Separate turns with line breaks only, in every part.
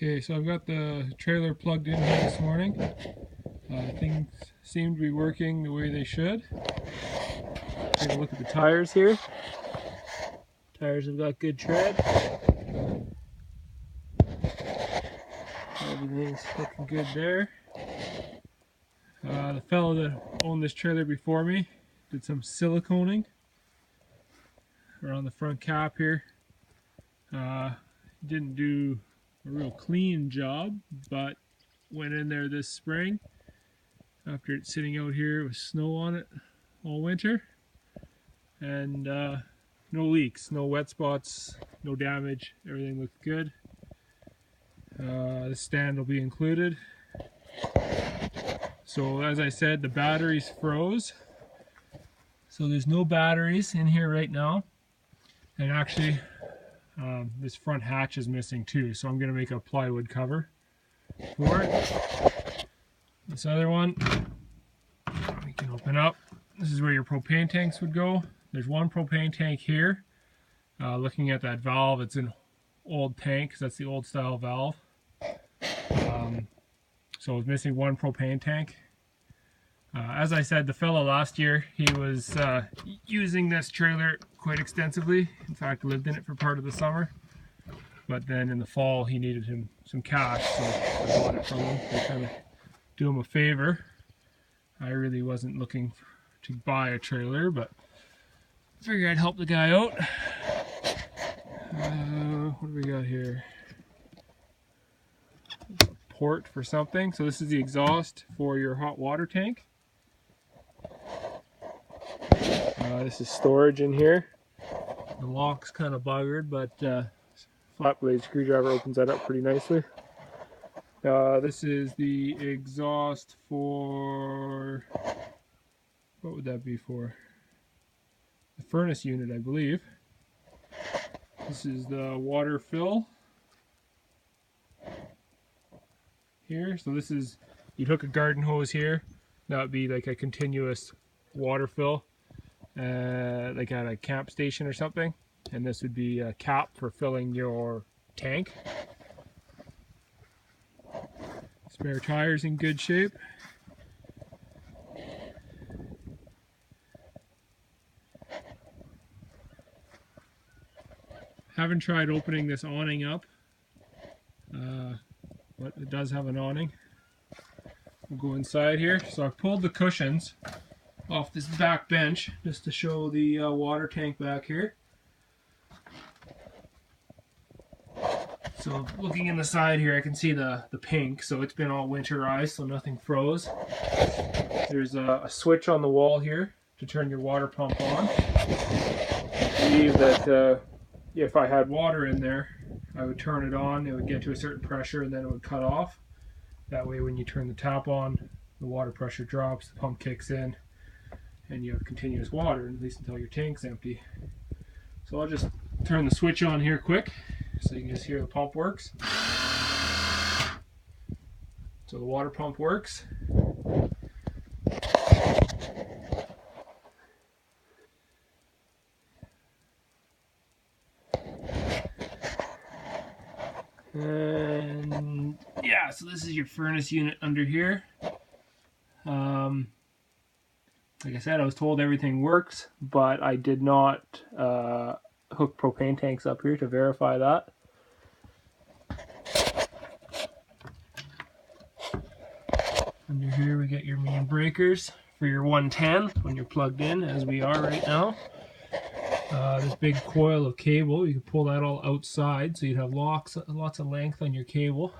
Okay, so I've got the trailer plugged in here this morning. Things seem to be working the way they should. Take a look at the tires here. Tires have got good tread. Everything's looking good there. The fellow that owned this trailer before me did some siliconing around the front cap here. Didn't do a real clean job, but went in there this spring after it's sitting out here with snow on it all winter, and no leaks, no wet spots, no damage. Everything looked good. The stand will be included. So as I said, the batteries froze, so there's no batteries in here right now, and actually this front hatch is missing too, so I'm going to make a plywood cover for it. This other one we can open up. This is where your propane tanks would go. There's one propane tank here. Looking at that valve, it's an old tank because that's the old style valve. So it's missing one propane tank. As I said, the fellow last year, he was using this trailer quite extensively. In fact, lived in it for part of the summer. But then in the fall, he needed some cash, so I bought it from him to kind of do him a favor. I really wasn't looking to buy a trailer, but I figured I'd help the guy out. What do we got here? Port for something. So this is the exhaust for your hot water tank. This is storage in here. The lock's kind of buggered, but flat blade screwdriver opens that up pretty nicely. This is the exhaust for, what would that be for? The furnace unit, I believe. This is the water fill here. So this is, you'd hook a garden hose here. That would be like a continuous water fill, like at a camp station or something. And this would be a cap for filling your tank. Spare tires in good shape. Haven't tried opening this awning up, but it does have an awning. We'll go inside here. So I've pulled the cushions off this back bench just to show the water tank back here. So looking in the side here, I can see the pink, so it's been all winterized, so nothing froze. There's a switch on the wall here to turn your water pump on. I believe that if I had water in there, I would turn it on, it would get to a certain pressure, and then it would cut off. That way when you turn the tap on, the water pressure drops, the pump kicks in, and you have continuous water, at least until your tank's empty. So I'll just turn the switch on here quick, so you can just hear the pump works. So the water pump works. And yeah, so this is your furnace unit under here. Like I said, I was told everything works, but I did not hook propane tanks up here to verify that. Under here we get your main breakers for your 110 when you're plugged in, as we are right now. This big coil of cable, you can pull that all outside, so you'd have lots of length on your cable.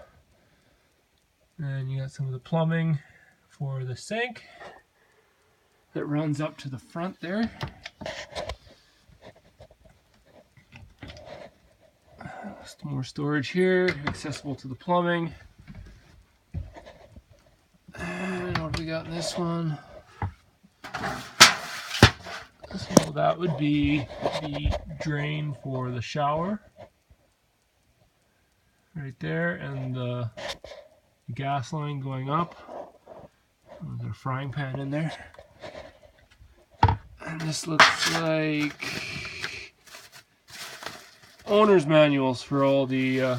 And you got some of the plumbing for the sink that runs up to the front there. Some more storage here, accessible to the plumbing. And what do we got in this one? So that would be the drain for the shower right there, and the gas line going up. There's a frying pan in there. And this looks like owner's manuals for all the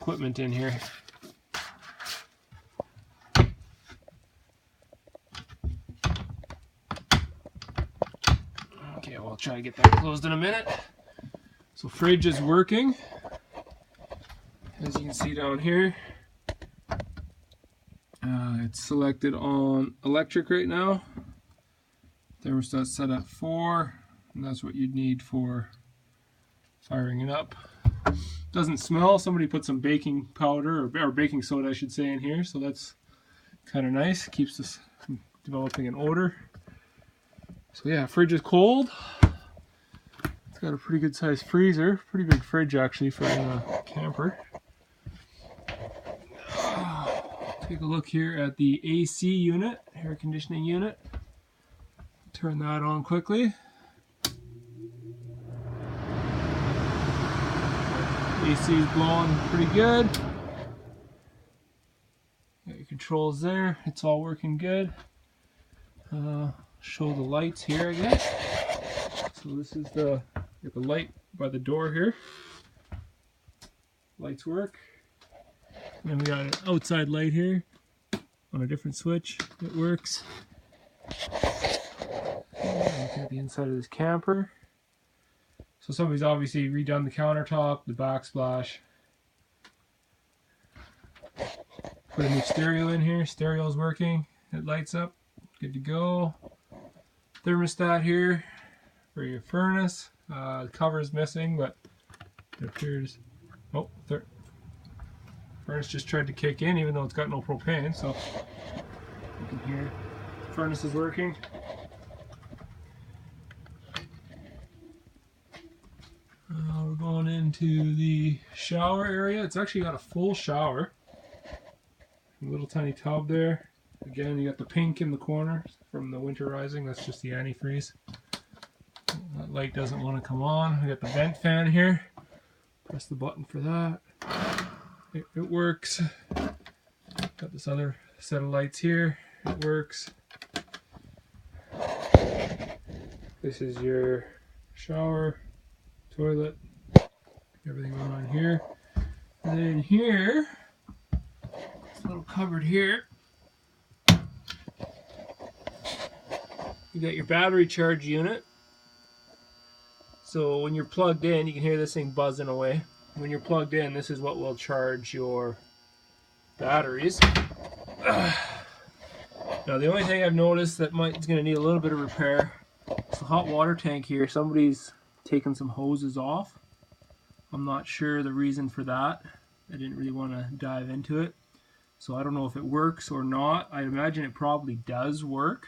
equipment in here. Okay, well, I'll try to get that closed in a minute. So fridge is working. As you can see down here, it's selected on electric right now. Thermostat set at 4, and that's what you'd need for firing it up. Doesn't smell. Somebody put some baking powder, or baking soda I should say, in here, so that's kind of nice. Keeps this from developing an odor. So yeah, fridge is cold. It's got a pretty good sized freezer. Pretty big fridge actually for a camper. Take a look here at the AC unit, air conditioning unit. Turn that on quickly. AC is blowing pretty good. Got your controls there. It's all working good. Show the lights here, I guess. So this is the light by the door here. Lights work. And then we got an outside light here on a different switch. It works. Looking at the inside of this camper. So somebody's obviously redone the countertop, the backsplash. Put a new stereo in here. Stereo's working. It lights up. Good to go. Thermostat here for your furnace. The cover's missing, but it appears. Oh, furnace just tried to kick in, even though it's got no propane. So you can hear the furnace is working. We're going into the shower area. It's actually got a full shower. A little tiny tub there. Again, you got the pink in the corner from the winterizing. That's just the antifreeze. That light doesn't want to come on. We got the vent fan here. Press the button for that. It works. Got this other set of lights here. It works. This is your shower, toilet, everything going on here. And then here, this little cupboard here, you got your battery charge unit. So when you're plugged in, you can hear this thing buzzing away. When you're plugged in, this is what will charge your batteries. Now the only thing I've noticed that is going to need a little bit of repair is the hot water tank here. Somebody's taken some hoses off. I'm not sure the reason for that. I didn't really want to dive into it. So I don't know if it works or not. I imagine it probably does work.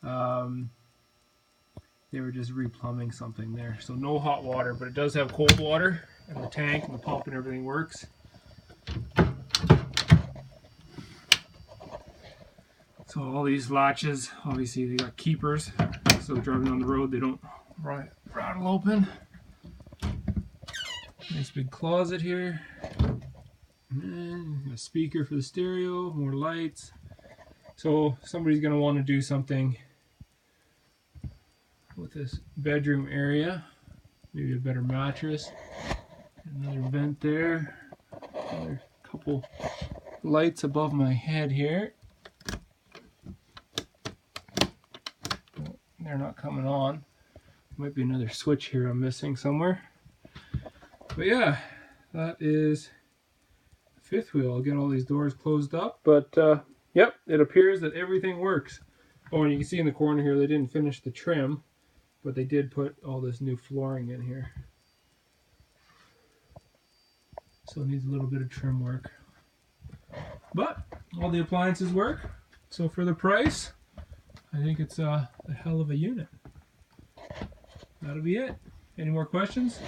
They were just replumbing something there. So no hot water, but it does have cold water, and the tank and the pump and everything works. So all these latches, obviously they got keepers, so driving on the road they don't rattle open. Nice big closet here. And then a speaker for the stereo, more lights. So somebody's going to want to do something with this bedroom area. Maybe a better mattress. Another vent there. Another couple lights above my head here. They're not coming on. Might be another switch here I'm missing somewhere. But yeah, that is the fifth wheel. I'll get all these doors closed up. But yep, it appears that everything works. Oh, and you can see in the corner here, they didn't finish the trim, but they did put all this new flooring in here. So it needs a little bit of trim work. But all the appliances work. So for the price, I think it's a hell of a unit. That'll be it. Any more questions?